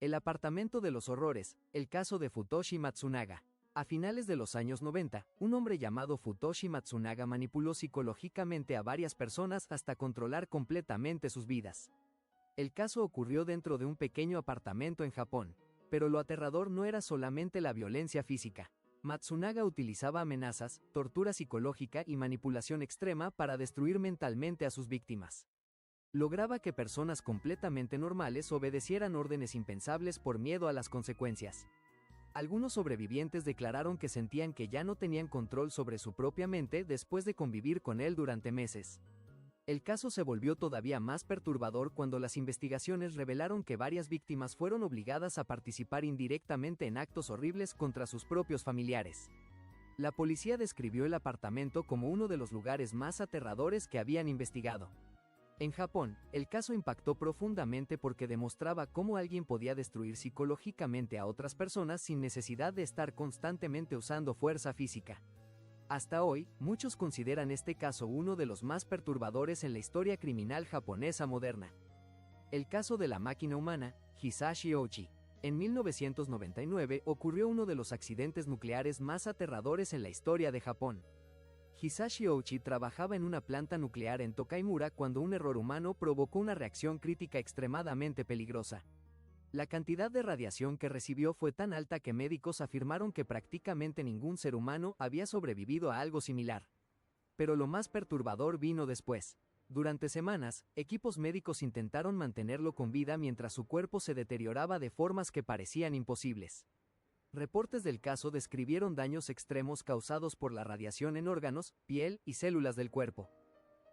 El apartamento de los horrores, el caso de Futoshi Matsunaga. A finales de los años 90, un hombre llamado Futoshi Matsunaga manipuló psicológicamente a varias personas hasta controlar completamente sus vidas. El caso ocurrió dentro de un pequeño apartamento en Japón, pero lo aterrador no era solamente la violencia física. Matsunaga utilizaba amenazas, tortura psicológica y manipulación extrema para destruir mentalmente a sus víctimas. Lograba que personas completamente normales obedecieran órdenes impensables por miedo a las consecuencias. Algunos sobrevivientes declararon que sentían que ya no tenían control sobre su propia mente después de convivir con él durante meses. El caso se volvió todavía más perturbador cuando las investigaciones revelaron que varias víctimas fueron obligadas a participar indirectamente en actos horribles contra sus propios familiares. La policía describió el apartamento como uno de los lugares más aterradores que habían investigado. En Japón, el caso impactó profundamente porque demostraba cómo alguien podía destruir psicológicamente a otras personas sin necesidad de estar constantemente usando fuerza física. Hasta hoy, muchos consideran este caso uno de los más perturbadores en la historia criminal japonesa moderna. El caso de la máquina humana, Hisashi Ouchi. En 1999 ocurrió uno de los accidentes nucleares más aterradores en la historia de Japón. Hisashi Ouchi trabajaba en una planta nuclear en Tokaimura cuando un error humano provocó una reacción crítica extremadamente peligrosa. La cantidad de radiación que recibió fue tan alta que médicos afirmaron que prácticamente ningún ser humano había sobrevivido a algo similar. Pero lo más perturbador vino después. Durante semanas, equipos médicos intentaron mantenerlo con vida mientras su cuerpo se deterioraba de formas que parecían imposibles. Reportes del caso describieron daños extremos causados por la radiación en órganos, piel y células del cuerpo.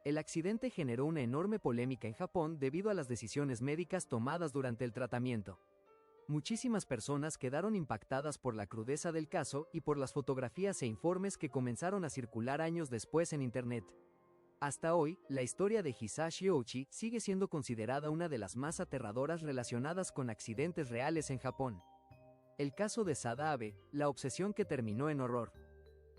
El accidente generó una enorme polémica en Japón debido a las decisiones médicas tomadas durante el tratamiento. Muchísimas personas quedaron impactadas por la crudeza del caso y por las fotografías e informes que comenzaron a circular años después en Internet. Hasta hoy, la historia de Hisashi Ouchi sigue siendo considerada una de las más aterradoras relacionadas con accidentes reales en Japón. El caso de Sada Abe, la obsesión que terminó en horror.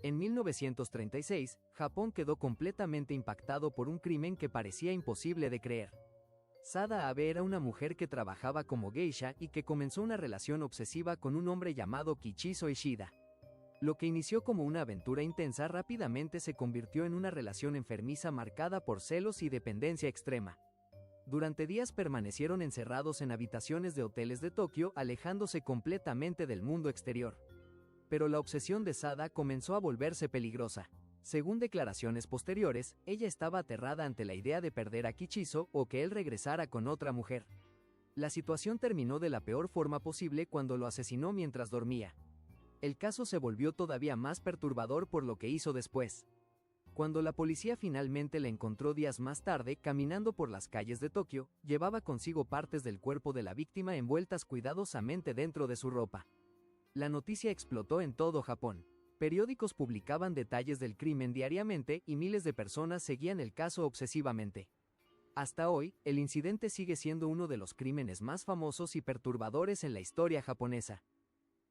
En 1936, Japón quedó completamente impactado por un crimen que parecía imposible de creer. Sada Abe era una mujer que trabajaba como geisha y que comenzó una relación obsesiva con un hombre llamado Kichizo Ishida. Lo que inició como una aventura intensa rápidamente se convirtió en una relación enfermiza marcada por celos y dependencia extrema. Durante días permanecieron encerrados en habitaciones de hoteles de Tokio, alejándose completamente del mundo exterior. Pero la obsesión de Sada comenzó a volverse peligrosa. Según declaraciones posteriores, ella estaba aterrada ante la idea de perder a Kichizo o que él regresara con otra mujer. La situación terminó de la peor forma posible cuando lo asesinó mientras dormía. El caso se volvió todavía más perturbador por lo que hizo después. Cuando la policía finalmente la encontró días más tarde caminando por las calles de Tokio, llevaba consigo partes del cuerpo de la víctima envueltas cuidadosamente dentro de su ropa. La noticia explotó en todo Japón. Periódicos publicaban detalles del crimen diariamente y miles de personas seguían el caso obsesivamente. Hasta hoy, el incidente sigue siendo uno de los crímenes más famosos y perturbadores en la historia japonesa.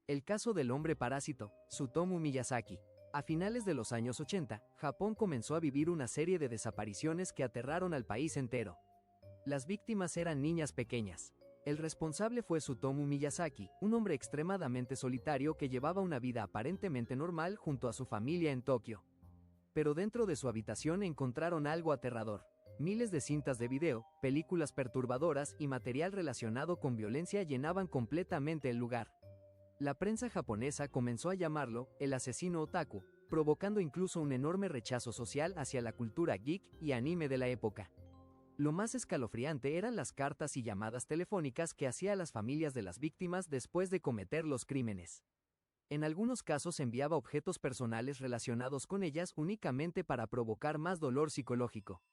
El caso del hombre parásito, Tsutomu Miyazaki. A finales de los años 80, Japón comenzó a vivir una serie de desapariciones que aterraron al país entero. Las víctimas eran niñas pequeñas. El responsable fue Tsutomu Miyazaki, un hombre extremadamente solitario que llevaba una vida aparentemente normal junto a su familia en Tokio. Pero dentro de su habitación encontraron algo aterrador. Miles de cintas de video, películas perturbadoras y material relacionado con violencia llenaban completamente el lugar. La prensa japonesa comenzó a llamarlo el asesino otaku, provocando incluso un enorme rechazo social hacia la cultura geek y anime de la época. Lo más escalofriante eran las cartas y llamadas telefónicas que hacía a las familias de las víctimas después de cometer los crímenes. En algunos casos enviaba objetos personales relacionados con ellas únicamente para provocar más dolor psicológico.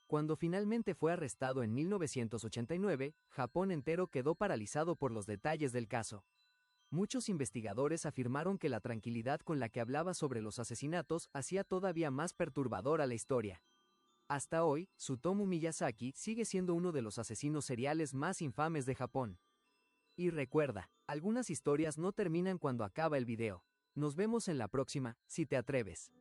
Cuando finalmente fue arrestado en 1989, Japón entero quedó paralizado por los detalles del caso. Muchos investigadores afirmaron que la tranquilidad con la que hablaba sobre los asesinatos hacía todavía más perturbadora la historia. Hasta hoy, Tsutomu Miyazaki sigue siendo uno de los asesinos seriales más infames de Japón. Y recuerda, algunas historias no terminan cuando acaba el video. Nos vemos en la próxima, si te atreves.